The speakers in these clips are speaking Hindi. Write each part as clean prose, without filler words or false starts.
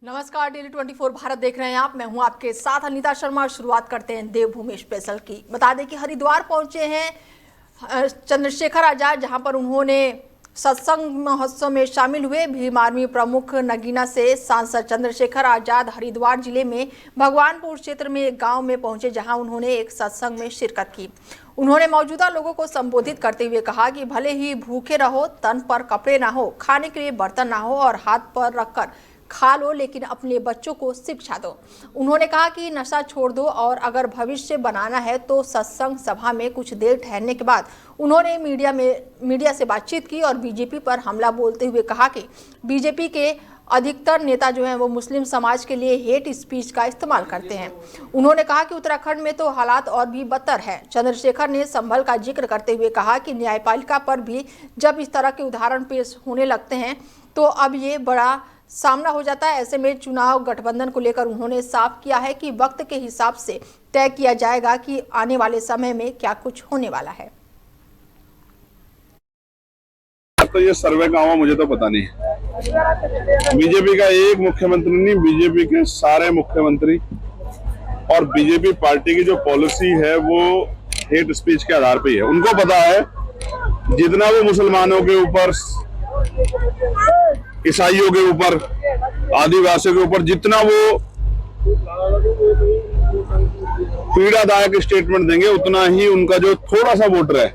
नमस्कार, डेली 24 भारत देख रहे हैं आप। मैं हूं आपके साथ अनीता शर्मा। शुरुआत करते हैं देवभूमि स्पेशल की। बता दें कि हरिद्वार पहुंचे हैं चंद्रशेखर आजाद, जहां पर उन्होंने सत्संग महोत्सव में शामिल हुए। भीम आर्मी प्रमुख नगीना से सांसद चंद्रशेखर आजाद हरिद्वार जिले में भगवानपुर क्षेत्र में एक गांव में पहुंचे, जहां उन्होंने एक सत्संग में शिरकत की। उन्होंने मौजूदा लोगों को संबोधित करते हुए कहा कि भले ही भूखे रहो, तन पर कपड़े ना हो, खाने के लिए बर्तन ना हो और हाथ पर रखकर खा लो, लेकिन अपने बच्चों को शिक्षा दो। उन्होंने कहा कि नशा छोड़ दो और अगर भविष्य बनाना है तो सत्संग सभा में कुछ देर ठहरने के बाद उन्होंने मीडिया से बातचीत की और बीजेपी पर हमला बोलते हुए कहा कि बीजेपी के अधिकतर नेता जो हैं वो मुस्लिम समाज के लिए हेट स्पीच का इस्तेमाल करते हैं। उन्होंने कहा कि उत्तराखंड में तो हालात और भी बदतर है। चंद्रशेखर ने संभल का जिक्र करते हुए कहा कि न्यायपालिका पर भी जब इस तरह के उदाहरण पेश होने लगते हैं तो अब ये बड़ा सामना हो जाता है। ऐसे में चुनाव गठबंधन को लेकर उन्होंने साफ किया है कि वक्त के हिसाब से तय किया जाएगा कि आने वाले समय में क्या कुछ होने वाला है। तो ये सर्वे का हुआ मुझे तो पता नहीं। बीजेपी का एक मुख्यमंत्री नहीं, बीजेपी के सारे मुख्यमंत्री और बीजेपी पार्टी की जो पॉलिसी है वो हेट स्पीच के आधार पे है। उनको पता है जितना वो मुसलमानों के ऊपर, ईसाइयों के ऊपर, आदिवासियों के ऊपर जितना वो पीड़ादायक स्टेटमेंट देंगे, उतना ही उनका जो थोड़ा सा वोटर है,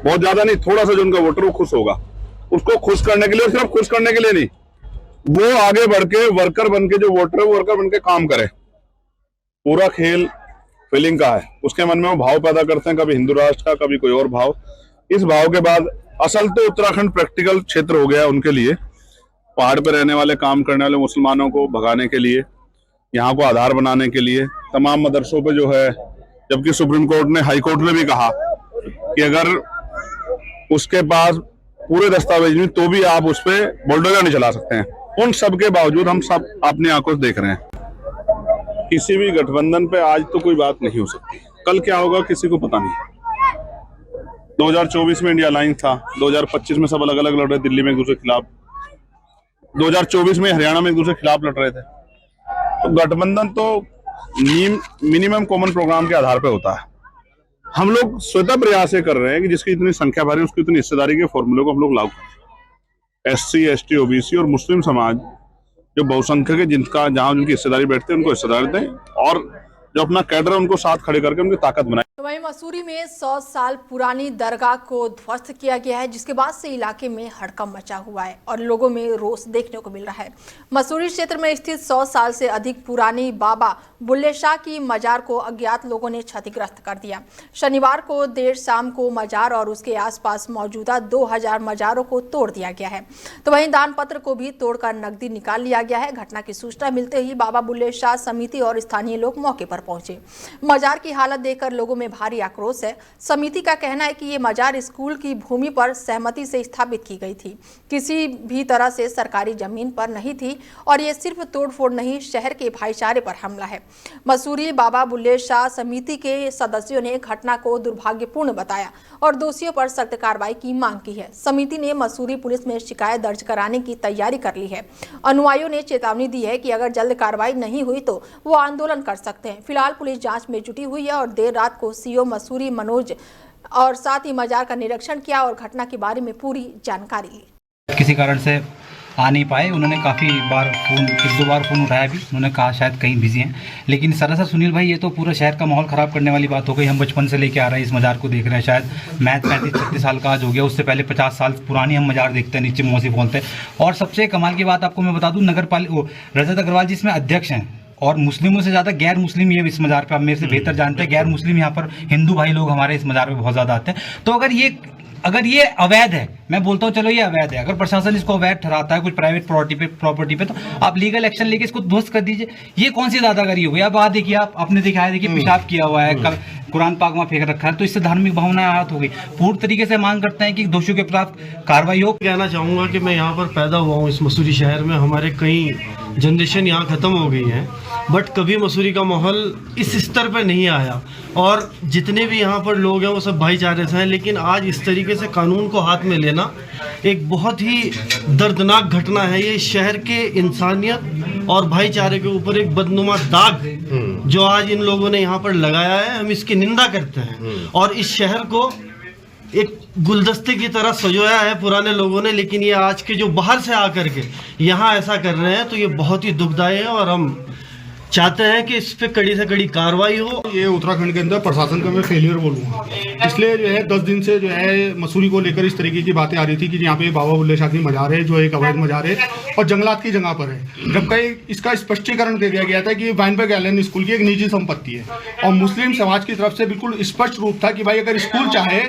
बहुत ज्यादा नहीं, थोड़ा सा जो उनका वोटर वो खुश होगा। उसको खुश करने के लिए, सिर्फ खुश करने के लिए नहीं, वो आगे बढ़ के वर्कर बन के, जो वोटर है वो वर्कर बन के काम करे। पूरा खेल फीलिंग का है। उसके मन में वो भाव पैदा करते हैं, कभी हिंदू राष्ट्र का, कभी कोई और भाव। इस भाव के बाद असल तो उत्तराखंड प्रैक्टिकल क्षेत्र हो गया उनके लिए। पहाड़ पे रहने वाले, काम करने वाले मुसलमानों को भगाने के लिए, यहाँ को आधार बनाने के लिए तमाम मदरसों पे जो है, जबकि सुप्रीम कोर्ट ने, हाई कोर्ट ने भी कहा कि अगर उसके पास पूरे दस्तावेज नहीं तो भी आप उस पर बुलडोजर नहीं चला सकते हैं। उन सब के बावजूद हम सब अपनी आंखों से देख रहे हैं। किसी भी गठबंधन पे आज तो कोई बात नहीं हो सकती। कल क्या होगा किसी को पता नहीं। 2024 में इंडिया अलायंस था, 2025 में सब अलग अलग लड़ रहे, दिल्ली में एक दूसरे के खिलाफ, 2024 में हरियाणा में एक दूसरे के खिलाफ लड़ रहे थे। तो गठबंधन तो मिनिमम कॉमन प्रोग्राम के आधार पर होता है। हम लोग स्वतः प्रयास कर रहे हैं कि जिसकी इतनी संख्या भारी, उसकी इतनी हिस्सेदारी के फॉर्मूले को हम लोग लागू करें। SC, ST, OBC और मुस्लिम समाज जो बहुसंख्यक है, जहां उनकी हिस्सेदारी बैठते हैं, उनको हिस्सेदारी दें और जो अपना कैडर है उनको साथ खड़े करके उनकी ताकत बनाए। तो वहीं मसूरी में 100 साल पुरानी दरगाह को ध्वस्त किया गया है, जिसके बाद से इलाके में हड़कंप मचा हुआ है और लोगों में रोष देखने को मिल रहा है। मसूरी क्षेत्र में स्थित 100 साल से अधिक पुरानी बाबा बुल्ले शाह की मजार को अज्ञात लोगों ने क्षतिग्रस्त कर दिया। शनिवार को देर शाम को मजार और उसके आसपास मौजूदा 2000 मजारों को तोड़ दिया गया है। तो वहीं दान पत्र को भी तोड़कर नकदी निकाल लिया गया है। घटना की सूचना मिलते ही बाबा बुल्ले शाह समिति और स्थानीय लोग मौके पर पहुंचे। मजार की हालत देखकर लोगों में भारी आक्रोश है। समिति का कहना है कि ये मजार स्कूल की भूमि पर सहमति से स्थापित की गई थी, किसी भी तरह से सरकारी जमीन पर नहीं थी और ये सिर्फ तोड़फोड़ नहीं, शहर के भाईचारे पर हमला है। मसूरी बाबा बुल्ले शाह समिति के सदस्यों ने घटना को दुर्भाग्यपूर्ण बताया और दोषियों पर सख्त कार्रवाई की मांग की है। समिति ने मसूरी पुलिस में शिकायत दर्ज कराने की तैयारी कर ली है। अनुयायियों ने चेतावनी दी है कि अगर जल्द कार्रवाई नहीं हुई तो वो आंदोलन कर सकते हैं। फिलहाल पुलिस जांच में जुटी हुई है और देर रात को CO मसूरी मनोज और साथ ही मजार का निरीक्षण किया और घटना के बारे में पूरी जानकारी ली। किसी कारण से आ नहीं पाए। उन्होंने काफ़ी बार फ़ोन, 1-2 बार फ़ोन उठाया भी। उन्होंने कहा शायद कहीं बिजी हैं, लेकिन सरासर सुनील भाई ये तो पूरा शहर का माहौल ख़राब करने वाली बात हो गई। हम बचपन से लेके आ रहे हैं, इस मजार को देख रहे हैं। शायद मैं 35-36 साल का आज हो गया, उससे पहले 50 साल पुरानी हम मजार देखते हैं, नीचे मौसी बोलते हैं। और सबसे कमाल की बात आपको मैं बता दूँ, रजत अग्रवाल जी इसमें अध्यक्ष हैं और मुस्लिमों से ज़्यादा गैर मुस्लिम ये इस मजार पे आप मेरे से बेहतर जानते हैं। गैर मुस्लिम यहाँ पर हिंदू भाई लोग हमारे इस मजार पे बहुत ज़्यादा आते हैं। तो अगर ये अवैध है, मैं बोलता हूँ चलो ये अवैध है, अगर प्रशासन इसको अवैध ठहराता है कुछ प्राइवेट प्रॉपर्टी पे तो आप लीगल एक्शन लेके इसको ध्वस्त कर दीजिए। ये कौन सी दादागिरी हो गई? अब बात देखिए, आपने देखा है, देखिए पेशाब किया हुआ है, कुरान पाक वहाँ फेंक रखा है, तो इससे धार्मिक भावनाएं आहत हो गई। पूर्ण तरीके से मांग करते हैं कि दोषियों के खिलाफ कार्रवाई हो। कहना चाहूँगा कि मैं यहाँ पर पैदा हुआ हूँ इस मसूरी शहर में। हमारे कई जनरेशन यहाँ ख़त्म हो गई है, बट कभी मसूरी का माहौल इस स्तर पर नहीं आया। और जितने भी यहाँ पर लोग हैं वो सब भाईचारे से हैं, लेकिन आज इस तरीके से कानून को हाथ में लेना एक बहुत ही दर्दनाक घटना है। ये शहर के इंसानियत और भाईचारे के ऊपर एक बदनुमा दाग जो आज इन लोगों ने यहाँ पर लगाया है, हम इसकी निंदा करते हैं। और इस शहर को एक गुलदस्ते की तरह सजोया है पुराने लोगों ने, लेकिन ये आज के जो बाहर से आकर के यहाँ ऐसा कर रहे हैं तो ये बहुत ही दुखदायी है और हम चाहते हैं कि इस पे कड़ी से कड़ी कार्रवाई हो। ये उत्तराखंड के अंदर प्रशासन का मैं फेलियर बोलूँगा, इसलिए जो है 10 दिन से जो है मसूरी को लेकर इस तरीके की बातें आ रही थी कि यहाँ पे बाबा बुल्ले शाह की मज़ार है जो एक अवैध मज़ार है और जंगलात की जगह पर है, जबकि इसका स्पष्टीकरण दे दिया गया था कि वाइनबर्ग एलन स्कूल की एक निजी संपत्ति है। और मुस्लिम समाज की तरफ से बिल्कुल स्पष्ट रूप था कि भाई अगर स्कूल चाहे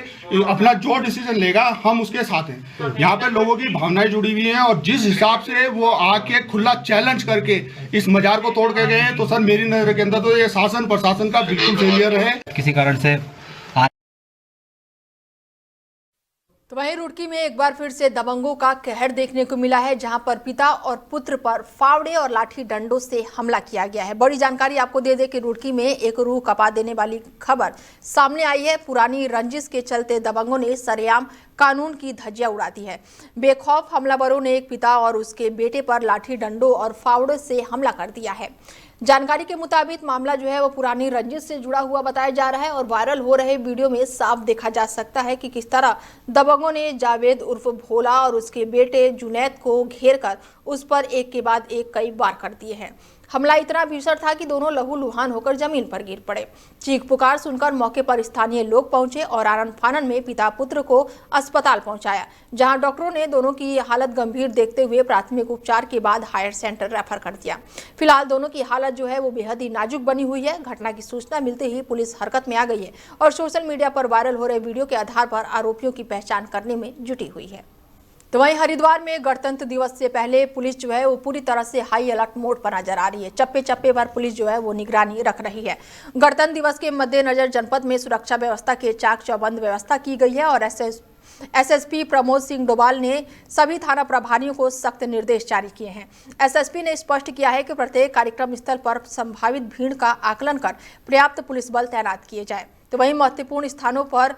अपना जो डिसीजन लेगा हम उसके साथ हैं। यहाँ पर लोगों की भावनाएं जुड़ी हुई हैं और जिस हिसाब से वो आके खुला चैलेंज करके इस मज़ार को तोड़ के गए तो सर मेरी नजर के अंदर तो ये शासन प्रशासन का बिल्कुल फेलियर है। किसी कारण से तो वहीं रुड़की में एक बार फिर से दबंगों का कहर देखने को मिला है, जहां पर पिता और पुत्र पर फावड़े और लाठी डंडों से हमला किया गया है। बड़ी जानकारी आपको दे दें कि रुड़की में एक रूह कपा देने वाली खबर सामने आई है। पुरानी रंजिश के चलते दबंगों ने सरेआम कानून की धज्जियां उड़ा दी है। बेखौफ हमलावरों ने एक पिता और उसके बेटे पर लाठी डंडों और फावड़े से हमला कर दिया है। जानकारी के मुताबिक मामला जो है वो पुरानी रंजिश से जुड़ा हुआ बताया जा रहा है और वायरल हो रहे वीडियो में साफ देखा जा सकता है कि किस तरह दबंगों ने जावेद उर्फ भोला और उसके बेटे जुनैद को घेर कर उस पर एक के बाद एक कई वार कर दिए हैं। हमला इतना भीषण था कि दोनों लहूलुहान होकर जमीन पर गिर पड़े। चीख पुकार सुनकर मौके पर स्थानीय लोग पहुंचे और आनन फानन में पिता पुत्र को अस्पताल पहुंचाया, जहां डॉक्टरों ने दोनों की हालत गंभीर देखते हुए प्राथमिक उपचार के बाद हायर सेंटर रेफर कर दिया। फिलहाल दोनों की हालत जो है वो बेहद ही नाजुक बनी हुई है। घटना की सूचना मिलते ही पुलिस हरकत में आ गई है और सोशल मीडिया पर वायरल हो रहे वीडियो के आधार पर आरोपियों की पहचान करने में जुटी हुई है। तो वहीं हरिद्वार में गणतंत्र दिवस से पहले पुलिस जो है वो पूरी तरह से हाई अलर्ट मोड पर नजर आ रही है। चप्पे चप्पे पर पुलिस जो है वो निगरानी रख रही है। गणतंत्र दिवस के मद्देनजर जनपद में सुरक्षा व्यवस्था के चाक चौबंद व्यवस्था की गई है और एसएसपी प्रमोद सिंह डोभाल ने सभी थाना प्रभारियों को सख्त निर्देश जारी किए हैं। एसएसपी ने स्पष्ट किया है कि प्रत्येक कार्यक्रम स्थल पर संभावित भीड़ का आकलन कर पर्याप्त पुलिस बल तैनात किए जाए। तो वहीं महत्वपूर्ण स्थानों पर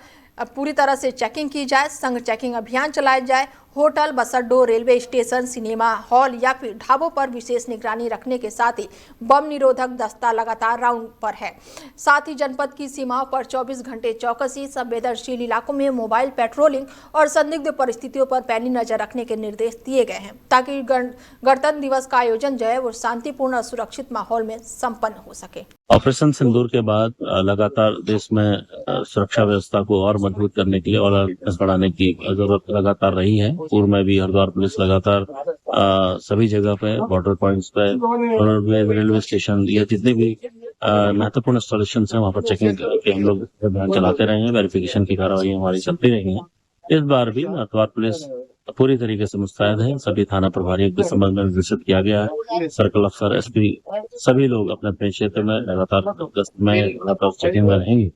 पूरी तरह से चेकिंग की जाए, संघ चेकिंग अभियान चलाया जाए। होटल, बस अड्डों, रेलवे स्टेशन, सिनेमा हॉल या फिर ढाबों पर विशेष निगरानी रखने के साथ ही बम निरोधक दस्ता लगातार राउंड पर है। साथ ही जनपद की सीमाओं पर 24 घंटे चौकसी, संवेदनशील इलाकों में मोबाइल पेट्रोलिंग और संदिग्ध परिस्थितियों पर पैनी नजर रखने के निर्देश दिए गए हैं, ताकि गणतंत्र दिवस का आयोजन जो है वो शांतिपूर्ण और सुरक्षित माहौल में संपन्न हो सके। ऑपरेशन सिंदूर के बाद लगातार देश में सुरक्षा व्यवस्था को और मजबूत करने के लिए और बढ़ाने की जरूरत लगातार रही है। पूर्व में भी हरिद्वार पुलिस लगातार सभी जगह पे बॉर्डर पॉइंट्स पे, रेलवे स्टेशन या जितने भी महत्वपूर्ण इंस्टॉलेशन है वहाँ पर चेकिंग के हम लोग अभियान चलाते रहे हैं। वेरिफिकेशन की कार्रवाई हमारी चलती रही है। इस बार भी हरिद्वार पुलिस पूरी तरीके से मुस्तैद है। सभी थाना प्रभारियों के संबंध में निर्देशित किया गया है। सर्कल अफसर, एसपी सभी लोग अपने अपने क्षेत्र में लगातार गश्त में लगातार चेकिंग में रहेंगे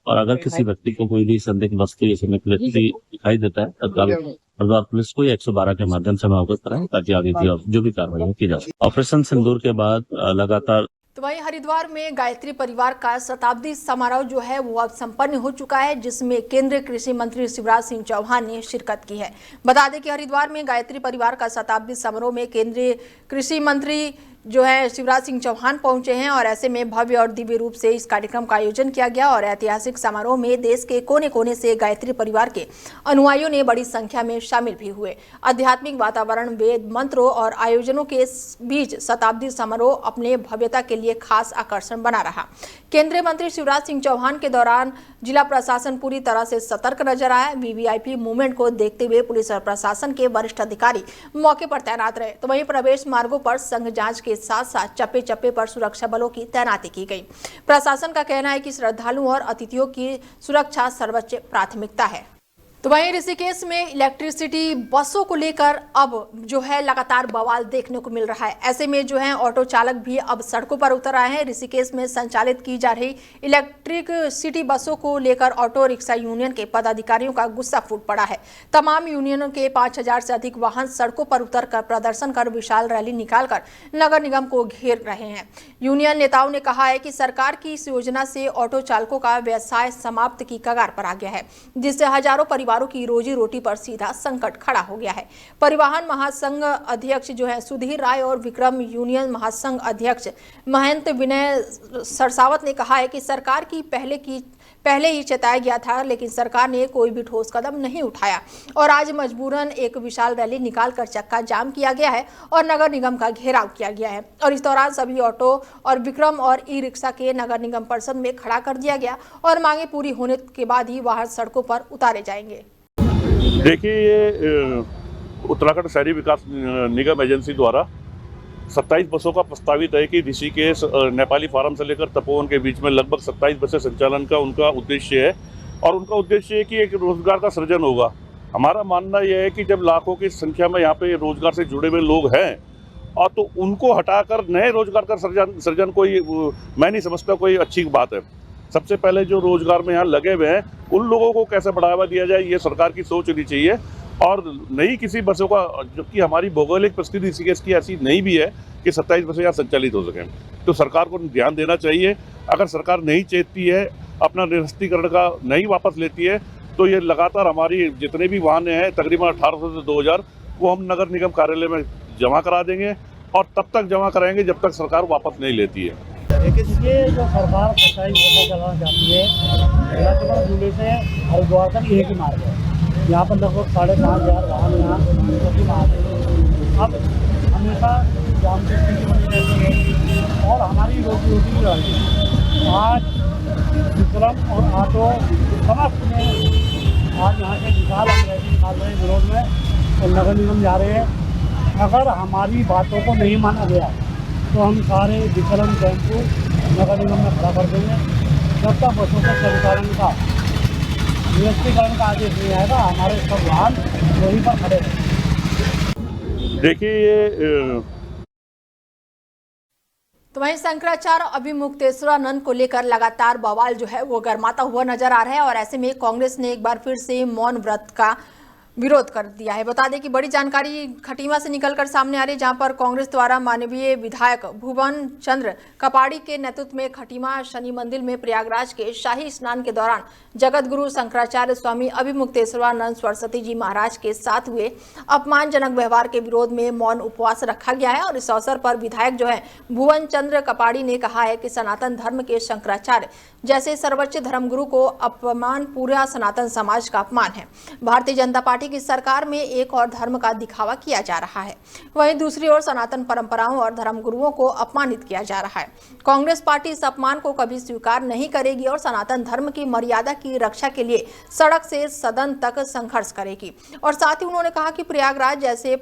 और अगर किसी व्यक्ति को कोई भी संदिग्ध वस्तु या व्यक्ति दिखाई देता है तत्काल हरिद्वार पुलिस को 112 के माध्यम से अवगत कराएं ताकि आगे की जो भी कार्रवाई की जा सके। ऑपरेशन सिंदूर के बाद लगातार तो वहीं हरिद्वार में गायत्री परिवार का शताब्दी समारोह जो है वो अब संपन्न हो चुका है, जिसमें केंद्रीय कृषि मंत्री शिवराज सिंह चौहान ने शिरकत की है। बता दें कि हरिद्वार में गायत्री परिवार का शताब्दी समारोह में केंद्रीय कृषि मंत्री जो है शिवराज सिंह चौहान पहुंचे हैं और ऐसे में भव्य और दिव्य रूप से इस कार्यक्रम का आयोजन किया गया और ऐतिहासिक समारोह में देश के कोने कोने से गायत्री परिवार के अनुयायियों ने बड़ी संख्या में शामिल भी हुए। आध्यात्मिक वातावरण, वेद मंत्रों और आयोजनों के बीच शताब्दी समारोह अपने भव्यता के लिए खास आकर्षण बना रहा। केंद्रीय मंत्री शिवराज सिंह चौहान के दौरान जिला प्रशासन पूरी तरह से सतर्क नजर आया। वीवीआईपी मूवमेंट को देखते हुए पुलिस और प्रशासन के वरिष्ठ अधिकारी मौके पर तैनात रहे। तो वहीं प्रवेश मार्गों पर संघ जांच के साथ साथ चप्पे चप्पे पर सुरक्षा बलों की तैनाती की गई। प्रशासन का कहना है कि श्रद्धालुओं और अतिथियों की सुरक्षा सर्वोच्च प्राथमिकता है। तो वहीं ऋषिकेश में इलेक्ट्रिसिटी बसों को लेकर अब जो है लगातार बवाल देखने को मिल रहा है। ऐसे में जो है ऑटो चालक भी अब सड़कों पर उतर आए हैं। ऋषिकेश में संचालित की जा रही इलेक्ट्रिक सिटी बसों को लेकर ऑटो रिक्शा यूनियन के पदाधिकारियों का गुस्सा फूट पड़ा है। तमाम यूनियनों के 5000 से अधिक वाहन सड़कों पर उतरकर प्रदर्शन कर विशाल रैली निकालकर नगर निगम को घेर रहे हैं। यूनियन नेताओं ने कहा है कि सरकार की इस योजना से ऑटो चालकों का व्यवसाय समाप्त की कगार पर आ गया है, जिससे हजारों परिवारों की रोजी रोटी पर सीधा संकट खड़ा हो गया है। परिवहन महासंघ अध्यक्ष जो है सुधीर राय और विक्रम यूनियन महासंघ अध्यक्ष महंत विनय सरसावत ने कहा है कि सरकार की पहले ही चेताया गया था, लेकिन सरकार ने कोई भी ठोस कदम नहीं उठाया और आज मजबूरन एक विशाल रैली निकालकर चक्का जाम किया गया है और नगर निगम का घेराव किया गया है। और इस दौरान सभी ऑटो और विक्रम और ई रिक्शा के नगर निगम परिषद में खड़ा कर दिया गया और मांगे पूरी होने के बाद ही वाहन सड़कों पर उतारे जाएंगे। देखिए, ये उत्तराखंड शहरी विकास निगम एजेंसी द्वारा 27 बसों का प्रस्तावित है कि ऋषिकेश नेपाली फार्म से लेकर तपोवन के बीच में लगभग 27 बसें संचालन का उनका उद्देश्य है और उनका उद्देश्य है कि एक रोजगार का सृजन होगा। हमारा मानना यह है कि जब लाखों की संख्या में यहाँ पे रोजगार से जुड़े हुए लोग हैं और तो उनको हटाकर नए रोजगार का सृजन कोई मैं नहीं समझता कोई अच्छी बात है। सबसे पहले जो रोजगार में यहाँ लगे हुए हैं उन लोगों को कैसे बढ़ावा दिया जाए, ये सरकार की सोच होनी चाहिए। और नई किसी बसों का, जबकि हमारी भौगोलिक परिस्थिति ऋषिकेश की ऐसी नहीं भी है कि 27 बसें यहाँ संचालित हो सकें, तो सरकार को ध्यान देना चाहिए। अगर सरकार नहीं चेतती है, अपना निरस्तीकरण का नहीं वापस लेती है, तो ये लगातार हमारी जितने भी वाहन हैं तकरीबन 1800 से 2000 वो हम नगर निगम कार्यालय में जमा करा देंगे और तब तक जमा कराएंगे जब तक सरकार वापस नहीं लेती है। इसलिए जो सरकार 27 बसें चलाना चाहती है, लक्ष्मण झूले से हरिद्वार तक एक ही मार्ग है। यहाँ पर लगभग 5500 वाहन यहाँ प्रति मार्ग है। अब हमेशा जाम की स्थिति बनी रहती है और हमारी रोजी रोटी भी रहती है। आज विक्रम और ऑटो समस्त में आज यहाँ से विशाल हम रैली निकाल रहे हैं विरोध में और नगर निगम जा रहे हैं। अगर हमारी बातों को नहीं माना गया तो हम सारे विकलन टेम्पो नगर निगम में खड़ा कर देंगे। जब तक बसों का संचालन का निरस्तीकरण का आदेश नहीं आएगा, हमारे सब वाहन वहीं पर खड़े हैं। देखिए, ये तो वहीं शंकराचार्य अभिमुक्तेश्वरानंद को लेकर लगातार बवाल जो है वो गर्माता हुआ नजर आ रहा है और ऐसे में कांग्रेस ने एक बार फिर से मौन व्रत का विरोध कर दिया है। बता दें कि बड़ी जानकारी खटीमा से निकलकर सामने आ रही है, जहां पर कांग्रेस द्वारा माननीय विधायक भुवन चंद्र कपाड़ी के नेतृत्व में खटीमा शनि मंदिर में प्रयागराज के शाही स्नान के दौरान जगत गुरु शंकराचार्य स्वामी अभिमुक्तेश्वरानंद सरस्वती जी महाराज के साथ हुए अपमानजनक व्यवहार के विरोध में मौन उपवास रखा गया है। और इस अवसर पर विधायक जो है भुवन चंद्र कपाड़ी ने कहा है कि सनातन धर्म के शंकराचार्य जैसे सर्वोच्च धर्मगुरु को अपमान पूरा सनातन समाज का अपमान है। भारतीय जनता पार्टी की सरकार में एक और धर्म का दिखावा किया जा रहा है, वहीं दूसरी ओर सनातन परंपराओं और धर्मगुरुओं को अपमानित किया जा रहा है। कांग्रेस पार्टी इस अपमान को कभी स्वीकार नहीं करेगी और सनातन धर्म की मर्यादा की रक्षा के लिए सड़क से सदन तक संघर्ष करेगी। और साथ ही उन्होंने कहा कि प्रयागराज जैसे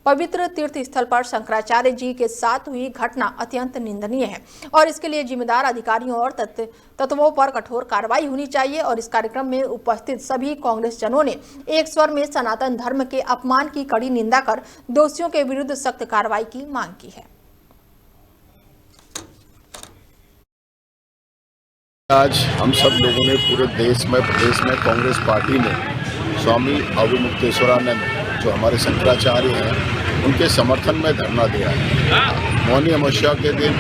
पवित्र तीर्थ स्थल पर शंकराचार्य जी के साथ हुई घटना अत्यंत निंदनीय है और इसके लिए जिम्मेदार अधिकारियों और तत्वों पर कठोर कार्रवाई होनी चाहिए। और इस कार्यक्रम में उपस्थित सभी कांग्रेस जनों ने एक स्वर में सनातन धर्म के अपमान की कड़ी निंदा कर दोषियों के विरुद्ध सख्त कार्रवाई की मांग की है। आज हम सब लोगों ने पूरे देश में प्रदेश में कांग्रेस पार्टी ने स्वामी अभिमुक्तेश्वरानंद जो हमारे शंकराचार्य हैं उनके समर्थन में धरना दिया है। मौनी अमावस्या के दिन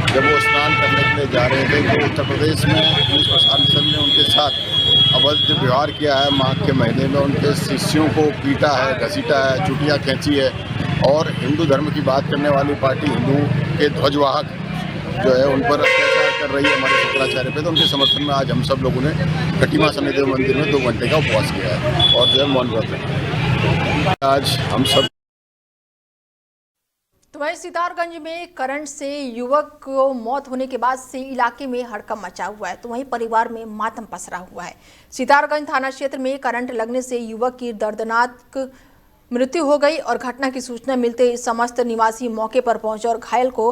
जब वो स्नान करने के लिए जा रहे थे तो उत्तर प्रदेश में पुलिस प्रशासन ने उनके साथ अभद्र व्यवहार किया है। माघ के महीने में उनके शिष्यों को पीटा है, घसीटा है, चुटियाँ खींची है और हिंदू धर्म की बात करने वाली पार्टी हिंदू के ध्वजवाहक जो है उन पर अत्याचार कर रही है हमारे शंकराचार्य पे। तो उनके समर्थन में आज हम सब लोगों ने खटीमा शनिदेव मंदिर में 2 घंटे का उपवास किया है और जो है मौन व्रत रखा। आज हम सब तो वहीं सितारगंज में करंट से युवक को मौत होने के बाद से इलाके में हड़कंप मचा हुआ है, तो वहीं परिवार में मातम पसरा हुआ है। सितारगंज थाना क्षेत्र में करंट लगने से युवक की दर्दनाक मृत्यु हो गई और घटना की सूचना मिलते ही समस्त निवासी मौके पर पहुंचे और घायल को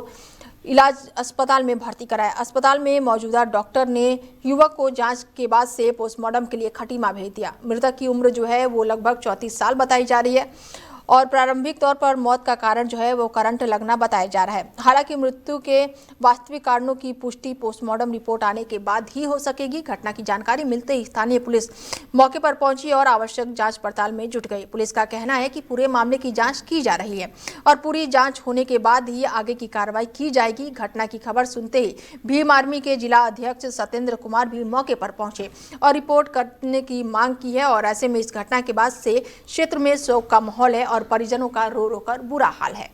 इलाज अस्पताल में भर्ती कराया। अस्पताल में मौजूदा डॉक्टर ने युवक को जांच के बाद से पोस्टमार्टम के लिए खटीमा भेज दिया। मृतक की उम्र जो है वो लगभग 34 साल बताई जा रही है और प्रारंभिक तौर पर मौत का कारण जो है वो करंट लगना बताया जा रहा है। हालांकि मृत्यु के वास्तविक कारणों की पुष्टि पोस्टमार्टम रिपोर्ट आने के बाद ही हो सकेगी। घटना की जानकारी मिलते ही स्थानीय पुलिस मौके पर पहुंची और आवश्यक जांच पड़ताल में जुट गई। पुलिस का कहना है कि पूरे मामले की जांच की जा रही है और पूरी जांच होने के बाद ही आगे की कार्रवाई की जाएगी। घटना की खबर सुनते ही भीम आर्मी के जिला अध्यक्ष सत्येंद्र कुमार भी मौके पर पहुंचे और रिपोर्ट करने की मांग की है और ऐसे में इस घटना के बाद से क्षेत्र में शोक का माहौल है और परिजनों का रो रो कर बुरा हाल है।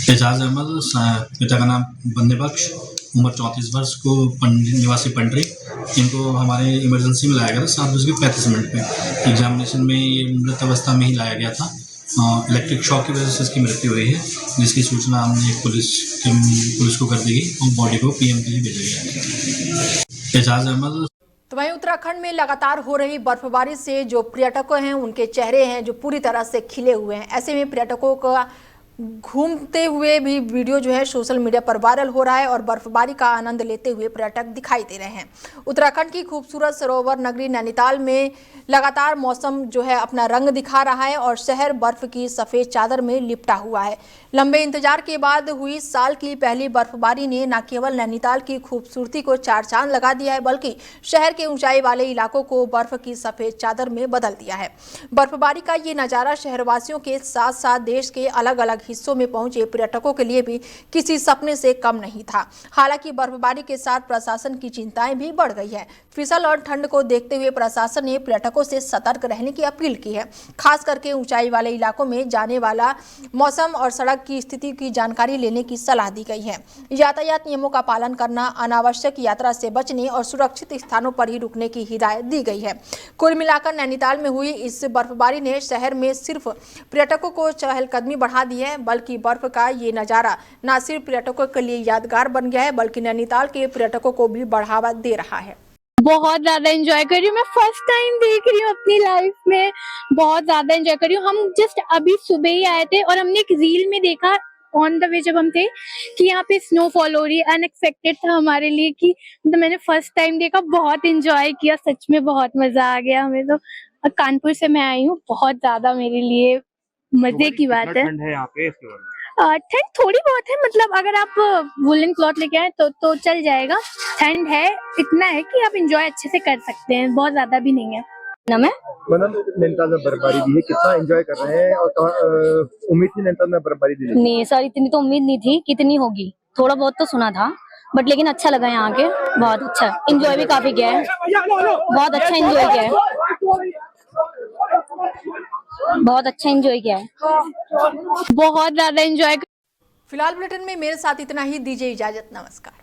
एजाज अहमद, पिता का नाम बंदे बख्श, उम्र 34 वर्ष को निवासी पंडरी। इनको हमारे इमरजेंसी में लाया गया था 7:35 में। एग्जामिनेशन में ये मृत अवस्था में ही लाया गया था। इलेक्ट्रिक शॉक की वजह से इसकी मृत्यु हुई है, जिसकी सूचना हमने पुलिस को कर दी गई और बॉडी को पीएम के लिए भेजा गया। एजाज अहमद। तो वहीं उत्तराखंड में लगातार हो रही बर्फबारी से जो पर्यटकों हैं उनके चेहरे हैं जो पूरी तरह से खिले हुए हैं। ऐसे में पर्यटकों का घूमते हुए भी वीडियो जो है सोशल मीडिया पर वायरल हो रहा है और बर्फबारी का आनंद लेते हुए पर्यटक दिखाई दे रहे हैं। उत्तराखंड की खूबसूरत सरोवर नगरी नैनीताल में लगातार मौसम जो है अपना रंग दिखा रहा है और शहर बर्फ की सफ़ेद चादर में लिपटा हुआ है। लंबे इंतजार के बाद हुई साल की पहली बर्फबारी ने न केवल नैनीताल की खूबसूरती को चार चांद लगा दिया है बल्कि शहर के ऊंचाई वाले इलाकों को बर्फ की सफ़ेद चादर में बदल दिया है। बर्फबारी का ये नज़ारा शहरवासियों के साथ साथ देश के अलग अलग हिस्सों में पहुंचे पर्यटकों के लिए भी किसी सपने से कम नहीं था। हालांकि बर्फबारी के साथ प्रशासन की चिंताएं भी बढ़ गई है। फिसल और ठंड को देखते हुए प्रशासन ने पर्यटकों से सतर्क रहने की अपील की है। खास करके ऊंचाई वाले इलाकों में जाने वाला मौसम और सड़क की स्थिति की जानकारी लेने की सलाह दी गई है। यातायात नियमों का पालन करना, अनावश्यक यात्रा से बचने और सुरक्षित स्थानों पर ही रुकने की हिदायत दी गई है। कुल मिलाकर नैनीताल में हुई इस बर्फबारी ने शहर में सिर्फ पर्यटकों को चहलकदमी बढ़ा दी है बल्कि बर्फ का ये नज़ारा न सिर्फ पर्यटकों के लिए यादगार बन गया है बल्कि नैनीताल के पर्यटकों को भी बढ़ावा दे रहा है। बहुत ज्यादा एंजॉय कर रही हूँ। मैं फर्स्ट टाइम देख रही हूँ अपनी लाइफ में, बहुत ज्यादा एंजॉय कर रही हूँ। हम जस्ट अभी सुबह ही आए थे और हमने एक रील में देखा ऑन द वे जब हम थे कि यहाँ पे स्नोफॉल हो रही है। अनएक्सपेक्टेड था हमारे लिए कि तो मैंने फर्स्ट टाइम देखा, बहुत एंजॉय किया, सच में बहुत मजा आ गया हमें। तो कानपुर से मैं आई हूँ, बहुत ज्यादा मेरे लिए मजे की बात है। ठंड थोड़ी बहुत है, मतलब अगर आप वुलन क्लॉथ लेके आए तो चल जाएगा। ठंड है, इतना है कि आप एंजॉय अच्छे से कर सकते हैं, बहुत ज्यादा भी नहीं है। नैनीताल में बर्फबारी भी है, कितना एंजॉय कर रहे हैं और उम्मीद थी नैनीताल में बर्फबारी भी नहीं सर, इतनी तो उम्मीद नहीं थी कितनी होगी, थोड़ा बहुत तो सुना था बट लेकिन अच्छा लगा यहाँ के, बहुत अच्छा एंजॉय भी काफी किया है, बहुत अच्छा एंजॉय किया है, बहुत अच्छा एंजॉय किया है, बहुत ज्यादा एंजॉय। फिलहाल बुलेटिन में मेरे साथ इतना ही, दीजिए इजाजत, नमस्कार।